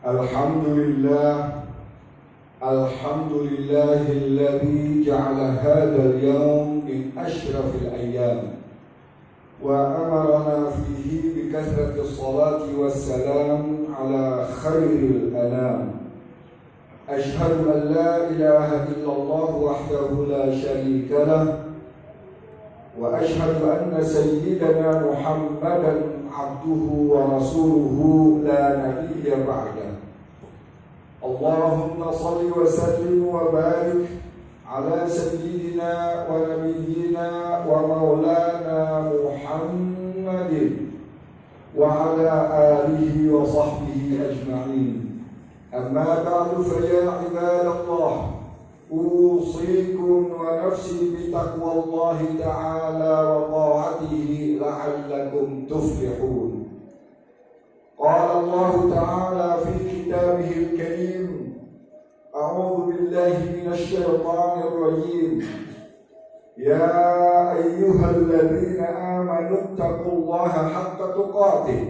Alhamdulillah, alhamdulillahilladzi ja'ala hadzal yawm min asyrafil ayyam wa amarna fihi bi kathrati sholati wassalam ala khairil anam. Ashhadu an la ilaha illallah wahdahu la syarika lah wa ashhadu anna sayyidana Muhammadan abduhu wa rasuluhu la nabiyya ba'dah. Allahumma salli wa sallim wa barik ala sayyidina wa nabiyyina wa maulana Muhammadin wa ala alihi wa sahbihi ajma'in. Amma ba'du fa ya ibadallah, usikum wa nafsi bi taqwallahi ta'ala wa ta'atihi la'allakum tuflihun. Qala Allah ta'ala fi kitabihil karim, a'udzu billahi minasy syaithanir rajim. Ya ayyuhalladzina amanu taqullaha haqqa tuqatih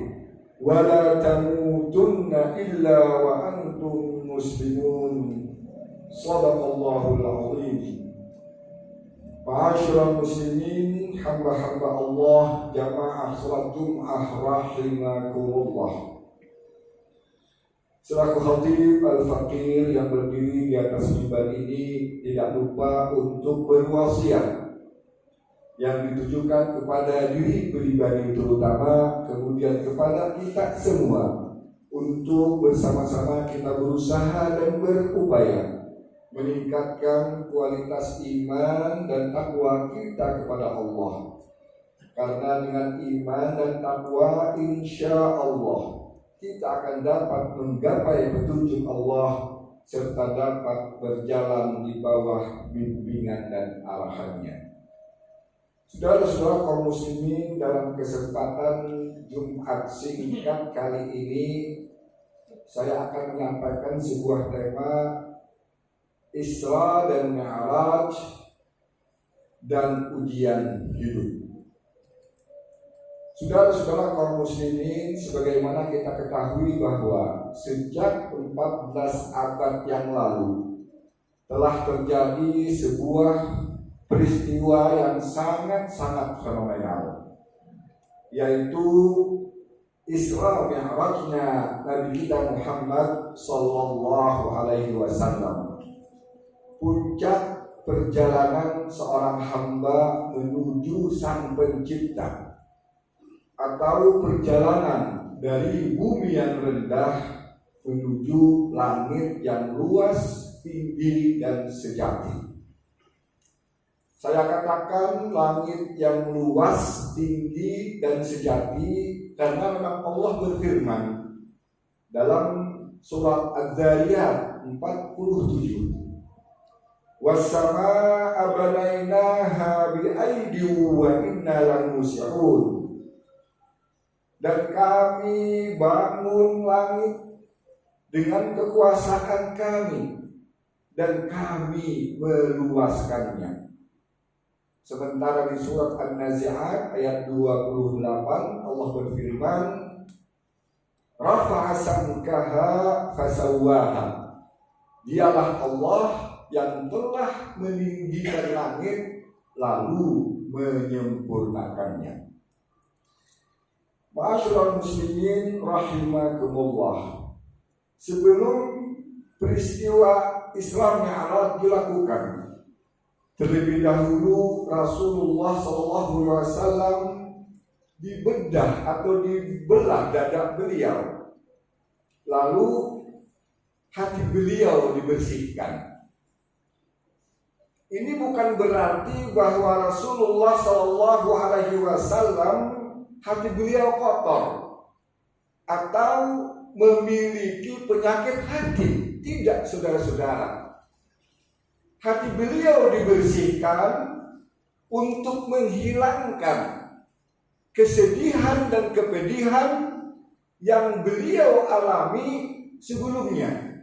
wa la tamutunna illa wa antum muslimun. Shadaqallahul azim. Ma'asyiral muslimin, hamba-hamba Allah, jamaah salat Jum'ah rahimakumullah. Selaku khatib al-faqir yang berdiri di atas mimbar ini, tidak lupa untuk berwasiat yang ditujukan kepada diri pribadi terutama, kemudian kepada kita semua, untuk bersama-sama kita berusaha dan berupaya meningkatkan kualitas iman dan takwa kita kepada Allah. Karena dengan iman dan takwa, insya Allah kita akan dapat menggapai petunjuk Allah serta dapat berjalan di bawah bimbingan dan arahannya. Saudara-saudara kaum muslimin, dalam kesempatan Jumat singkat kali ini saya akan menyampaikan sebuah tema Isra dan Mi'raj dan ujian hidup. Saudara-saudara kaum muslimin, sebagaimana kita ketahui bahwa sejak 14 abad yang lalu telah terjadi sebuah peristiwa yang sangat-sangat fenomenal, yaitu Isra Mi'rajnya Nabi kita Muhammad sallallahu alaihi wasallam. Puncak perjalanan seorang hamba menuju Sang Pencipta, atau perjalanan dari bumi yang rendah menuju langit yang luas, tinggi dan sejati. Saya katakan langit yang luas, tinggi dan sejati karena memang Allah berfirman dalam surat Az-Zariyat 47, was-samaa'a banainaha bi'aidin wa inna lamusi'un. Dan kami bangun langit dengan kekuasaan kami dan kami meluaskannya. Sementara di surat An-Nazi'at ayat 28 Allah berfirman, rafa'a samkaha fasawwaha. Dialah Allah yang telah meninggikan langit lalu menyempurnakannya. Ma'asyiral muslimin rahimakumullah. Sebelum peristiwa Isra Mi'raj dilakukan, terlebih dahulu Rasulullah SAW dibedah atau dibelah dada beliau, lalu hati beliau dibersihkan. Ini bukan berarti bahwa Rasulullah SAW hati beliau kotor atau memiliki penyakit hati. Tidak, saudara-saudara. Hati beliau dibersihkan untuk menghilangkan kesedihan dan kepedihan yang beliau alami sebelumnya.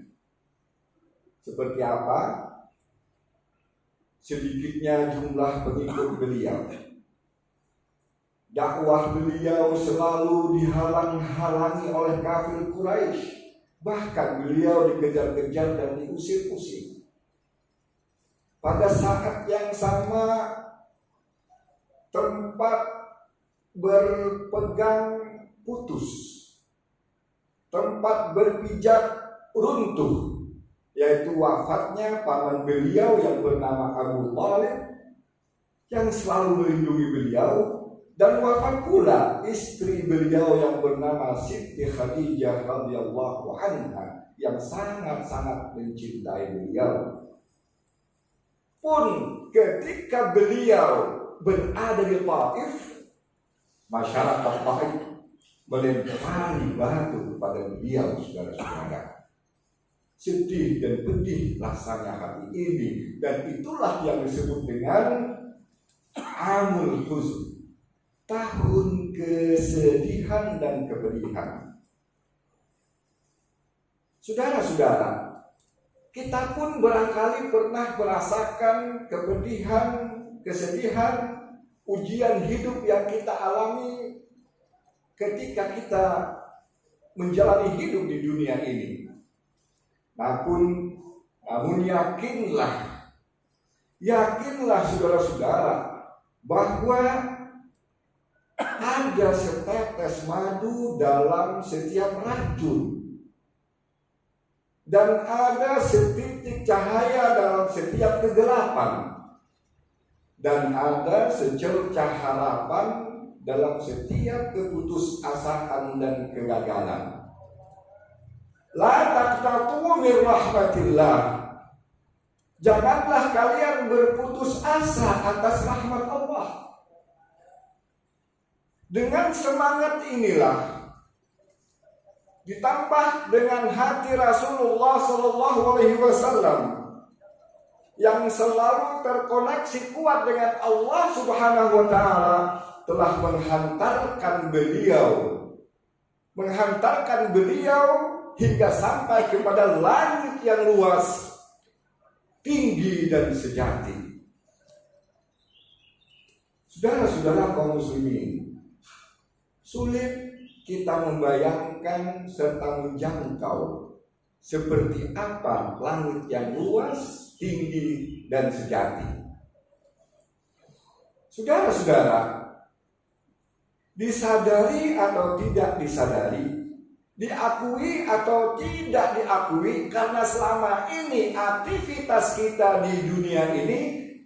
Seperti apa? Sedikitnya jumlah pengikut beliau, dakwah beliau selalu dihalang-halangi oleh kafir Quraisy Bahkan beliau dikejar-kejar dan diusir-usir. Pada saat yang sama, tempat berpegang putus, tempat berpijak runtuh, yaitu wafatnya paman beliau yang bernama Abu Thalib, yang selalu melindungi beliau, dan wafat pula istri beliau yang bernama Siti Khadijah radhiyallahu anha, yang sangat-sangat mencintai beliau. Pun ketika beliau berada di Taif, masyarakat Taif melempari batu kepada beliau, saudara-saudara. Sedih dan pedih rasanya hati ini, dan itulah yang disebut dengan Amul Huzn, tahun kesedihan dan kepedihan. Saudara-saudara, kita pun barangkali pernah merasakan kepedihan, kesedihan, ujian hidup yang kita alami ketika kita menjalani hidup di dunia ini. Namun yakinlah saudara-saudara, bahwa ada setetes madu dalam setiap racun, dan ada setitik cahaya dalam setiap kegelapan, dan ada secercah harapan dalam setiap keputusasaan dan kegagalan. La taqnatu min rahmatillah. Janganlah kalian berputus asa atas rahmat Allah. Dengan semangat inilah, ditambah dengan hati Rasulullah SAW yang selalu terkoneksi kuat dengan Allah Subhanahu wa Ta'ala, telah menghantarkan beliau hingga sampai kepada langit yang luas, tinggi dan sejati. Saudara-saudara kaum muslimin, sulit kita membayangkan serta menjangkau seperti apa langit yang luas, tinggi dan sejati. Saudara-saudara, disadari atau tidak disadari, diakui atau tidak diakui, karena selama ini aktivitas kita di dunia ini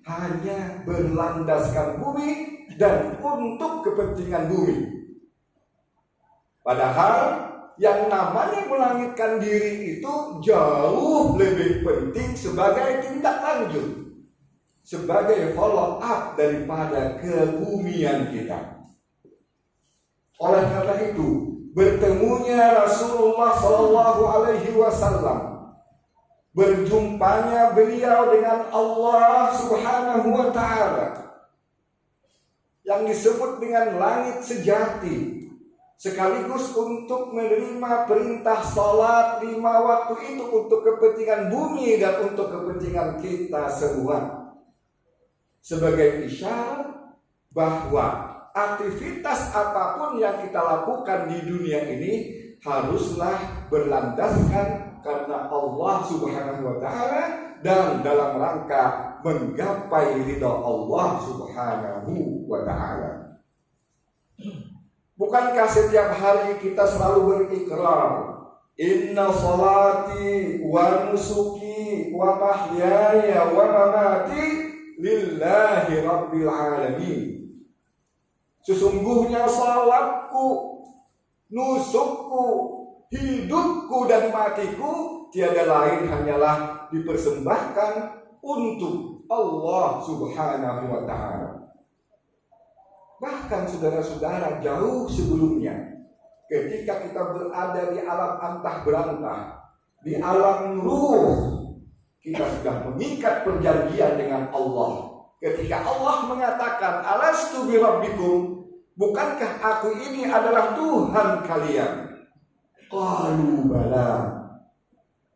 hanya berlandaskan bumi dan untuk kepentingan bumi. Padahal yang namanya melangitkan diri itu jauh lebih penting sebagai tindak lanjut, sebagai follow up daripada kebumian kita. Oleh karena itu, bertemunya Rasulullah SAW, berjumpanya beliau dengan Allah Subhanahu wa Ta'ala, yang disebut dengan langit sejati, sekaligus untuk menerima perintah salat 5 waktu itu untuk kepentingan bumi dan untuk kepentingan kita semua, sebagai isyarat bahwa aktivitas apapun yang kita lakukan di dunia ini haruslah berlandaskan karena Allah Subhanahu wa Ta'ala dan dalam rangka menggapai ridha Allah Subhanahu wa Ta'ala. Bukankah setiap hari kita selalu berikrar, inna salati wa nusuki wa mahyaya wa mamati lillahi rabbil alamin. Sesungguhnya salatku, nusukku, hidupku dan matiku tiada lain hanyalah dipersembahkan untuk Allah Subhanahu wa Ta'ala. Bahkan saudara-saudara, jauh sebelumnya, ketika kita berada di alam antah berantah, di alam ruh, kita sudah mengikat perjanjian dengan Allah. Ketika Allah mengatakan, alastu bi rabbikum, bukankah aku ini adalah Tuhan kalian? Qalu bala.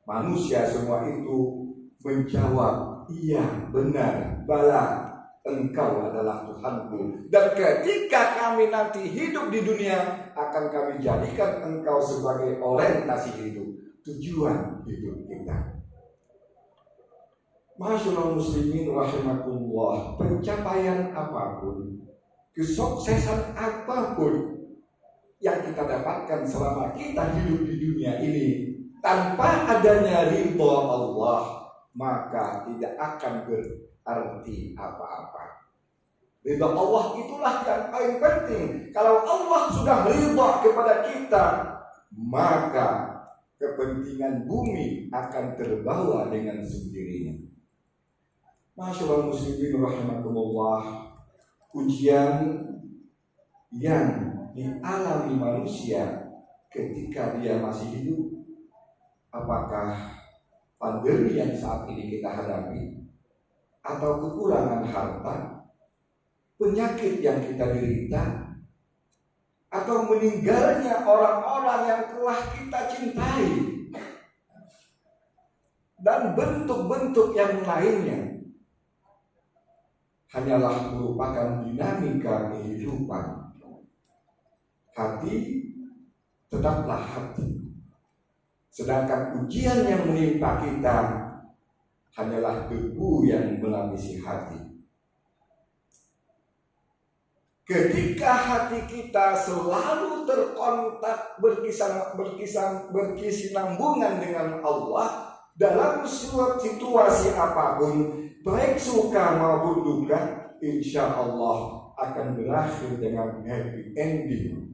Manusia semua itu menjawab, iya benar, bala, engkau adalah Tuhanku. Dan ketika kami nanti hidup di dunia, akan kami jadikan engkau sebagai orientasi hidup, tujuan hidup kita. Masyaallah muslimin rahimakumullah, pencapaian apapun, kesuksesan apapun yang kita dapatkan selama kita hidup di dunia ini, tanpa adanya ridha Allah, maka tidak akan berarti apa-apa. Ridha Allah itulah yang paling penting. Kalau Allah sudah ridha kepada kita, maka kepentingan bumi akan terbawa dengan sendirinya. Masyaallah muslimin rahimakumullah, ujian yang dialami manusia ketika dia masih hidup, apakah pandemi yang saat ini kita hadapi, atau kekurangan harta, penyakit yang kita derita, atau meninggalnya orang-orang yang telah kita cintai, dan bentuk-bentuk yang lainnya, hanyalah merupakan dinamika kehidupan. Hati tetaplah hati, sedangkan ujian yang menimpa kita hanyalah debu yang melapisi hati. Ketika hati kita selalu terkontak berkesinambungan dengan Allah dalam suatu situasi apapun, baik suka maupun duka, insya Allah akan berakhir dengan happy ending.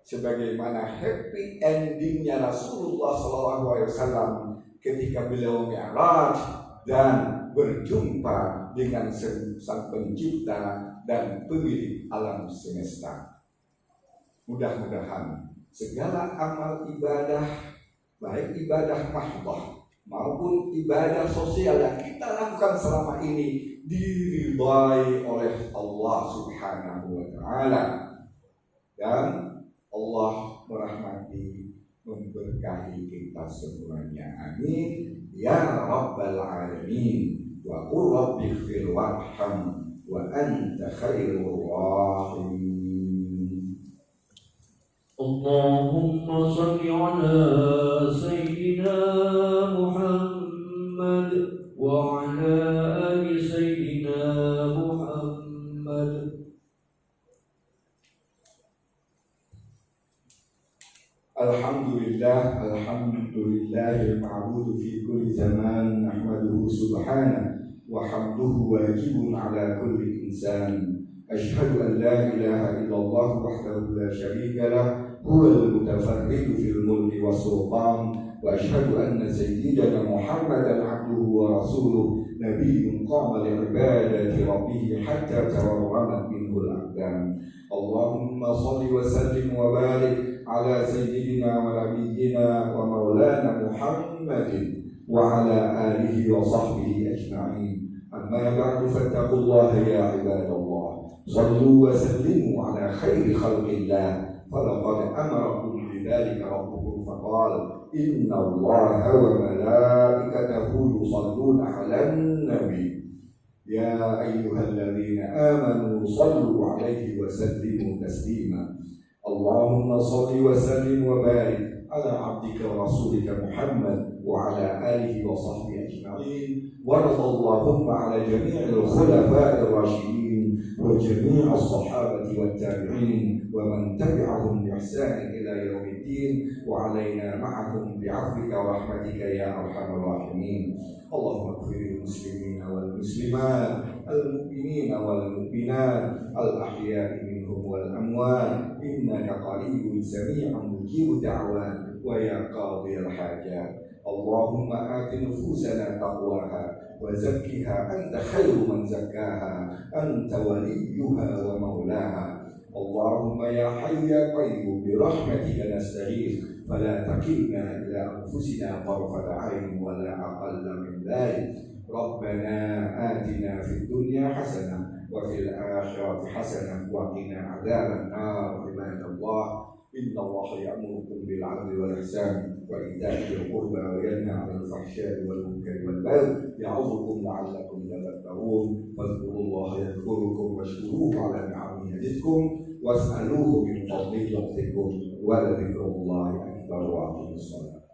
Sebagaimana happy endingnya Rasulullah SAW ketika beliau mi'raj dan berjumpa dengan sang pencipta dan pemilik alam semesta. Mudah-mudahan segala amal ibadah, baik ibadah mahdoh maupun ibadah sosial yang kita lakukan selama ini, diridhai oleh Allah Subhanahu wa Ta'ala, dan Allah merahmati, memberkahi kita semuanya. Amin ya rabbal alamin. Wa qur rabbighfir warham wa anta khairur rahimin. Allahumma salli ala sayyidina Muhammad wa ala ali sayyidina Muhammad. Alhamdulillah, alhamdulillahil ma'budu fi kulli zaman, nahmaduhu subhanahu wa hamduhu wajibun ala kulli insan. Ashhadu an la ilaha illallah wahdahu la syarika lah, huwal mutafarridu fil mulki was sultan, wa ashhadu anna sayyidana Muhammadan abduhu wa rasuluh, nabiyyun qama li ibadati rabbih hatta tawarramat minhu al-aqdam. Allahumma salli wa sallim wa barik ala sayyidina wa nabiyyina wa maulana Muhammadin wa ala alihi wa sahbihi ajma'in. Amma ba'du, fattaqullaha ya ibadallah, sallu wa sallimu ala khairi khalqillah, falaqad amarakum bidzalika rabbukum faqala inna allaha wa malaikatahu yusalluna 'alan nabi ya ayyuhalladzina amanu sallu 'alaihi wa sallimu taslima. Allahumma salli wa sallim wa barik ala abdika wa rasulika Muhammad wa ala alihi wa sahbihi ajma'in. Warḍa Allahumma ala jami'il khulafa'ir rasyidin wa jami'is sahabati wat tabi'in wa man tabi'ahum bi ihsan ila yaumiddin wa alaina ma'ahum bi'afwika wa rahmatika ya arhamar rahimin. Allahumma ighfir lil muslimina wal muslimat, al mu'minina wal mu'minat, al ahya'i minhum wal amwat, innaka qaribun sami'un mujibud da'wat wa ya qadhil hajat. Allahumma ati nufusana taqwaha wa zakkiha anta khairu man zakkaha anta waliyuha wa maulaha. Allahumma ya hayyu ya qayyum bi rahmatika nastaghith fala takilna ila anfusina tarfata 'ain wa la aqalla min dhalik. Rabbana atina fid dunya hasanah wa fil akhirati hasanah wa qina adzaban nar. Ibadallah, inna Allaha ya'murukum bil 'adli wal ihsan wa ita'i dzil qurba wa yanha 'anil fahsya'i wal munkari wal baghi ya'udzukum la'allakum tadhakkarun. Fadhkurullaha yadhkurukum washkuruhu 'ala ni'amihi yazidkum was'aluhu min fadlihi yu'tikum wa la dzikrullahi akbar wa aqimus shalah.